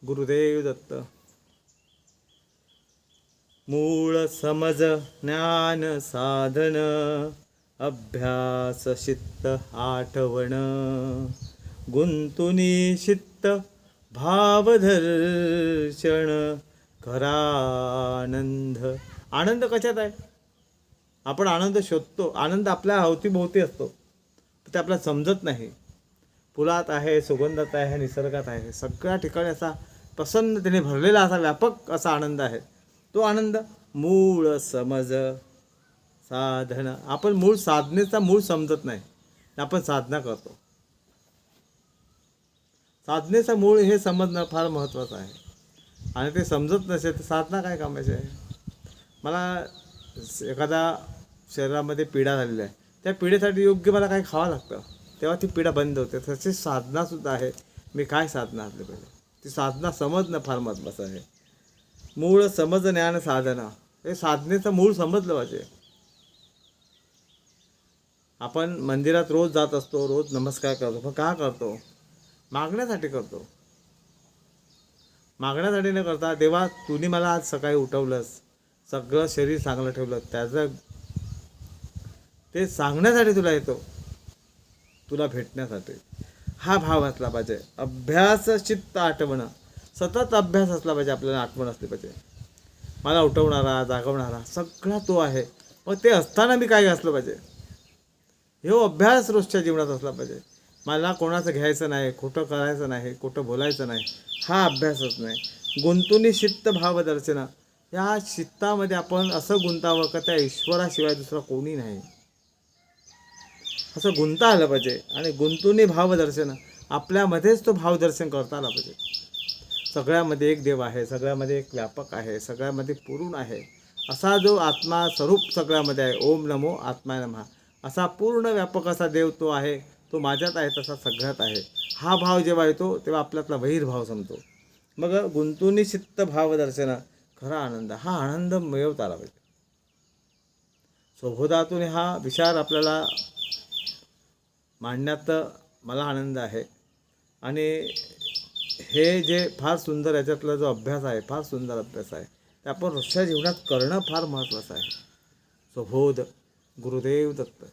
गुरुदेव दत्त. मूळ समज ज्ञान साधन, अभ्यास चित्त आठवण, गुंतुनी चित्त भावदर्शन, खरा आनंद. आनंद कशात आहे? आपण आनंद शोधतो. आनंद आपल्या अवतीभोवती असतो, ते आपल्याला समजत नाही. फुलात आहे, सुगंधात आहे, निसर्गात आहे, सगळ्या ठिकाणी असा प्रसन्नतेने भरलेला असा व्यापक असा आनंद आहे. तो आनंद मूळ समज साधन. आपण मूळ साधनेचा मूळ समजत नाही, आपण साधना करतो. साधनेचं मूळ हे समजणं फार महत्त्वाचं आहे, आणि ते समजत नसेल तर साधना काय कामाची आहे. मला एखादा शरीरामध्ये पीडा झालेली आहे, त्या पीडेसाठी योग्य मला काही खावं लागतं, तेव्हा ती पीडा बंद होते. तशी साधनासुद्धा आहे. मी काय साधना असली पाहिजे, ती साधना समजणं फार महत्त्वाचं आहे. मूळ समज ज्ञान साधना, हे साधनेचं मूळ समजलं पाहिजे. आपण मंदिरात रोज जात असतो, रोज नमस्कार करतो, पण का करतो? मागण्यासाठी करतो. मागण्यासाठी न करता, देवा तुम्ही मला आज सकाळी उठवलंस, सगळं शरीर चांगलं ठेवलं, त्याचं ते सांगण्यासाठी तुला येतो, तुला भेटण्यासाठी. हा भाव असला पाहिजे. अभ्यास चित्त आठवणं, सतत अभ्यास असला पाहिजे. आपल्याला आठवण असली पाहिजे, मला उठवणारा जागवणारा सगळा तो आहे. मग ते असताना मी काय असलं पाहिजे, हे अभ्यास रोजच्या जीवनात असला पाहिजे. मला कोणाचं घ्यायचं नाही, खोटं करायचं नाही, खोटं बोलायचं नाही, हा अभ्यासच नाही. गुंतुनी चित्त भावदर्शन, या चित्तामध्ये आपण असं गुंतावं का त्या ईश्वराशिवाय दुसरा कोणी नाही, असं गुंता आलं पाहिजे. आणि गुंतुनी भावदर्शन, आपल्यामध्येच तो भावदर्शन करता आला पाहिजे. सगळ्यामध्ये एक देव आहे, सगळ्यामध्ये एक व्यापक आहे, सगळ्यामध्ये पूर्ण आहे, असा जो आत्मा स्वरूप सगळ्यामध्ये आहे. ओम नमो आत्माय नमः, असा पूर्ण व्यापक असा देव तो आहे. तो माझ्यात आहे, तसा सगळ्यात आहे. हा भाव जेव्हा येतो तेव्हा आपल्यातला वैरभाव संपतो. मग गुंतुनी चित्त भावदर्शन, खरा आनंद, हा आनंद मिळवता आला पाहिजे. स्वबोधातून हा विचार आपल्याला मांडण्यात मला आनंद आहे. आणि हे जे फार सुंदर, याच्यातला जो अभ्यास आहे, फार सुंदर अभ्यास आहे, ते आपण रोजच्या जीवनात करणं फार महत्त्वाचं आहे. स्वबोध. गुरुदेव दत्त.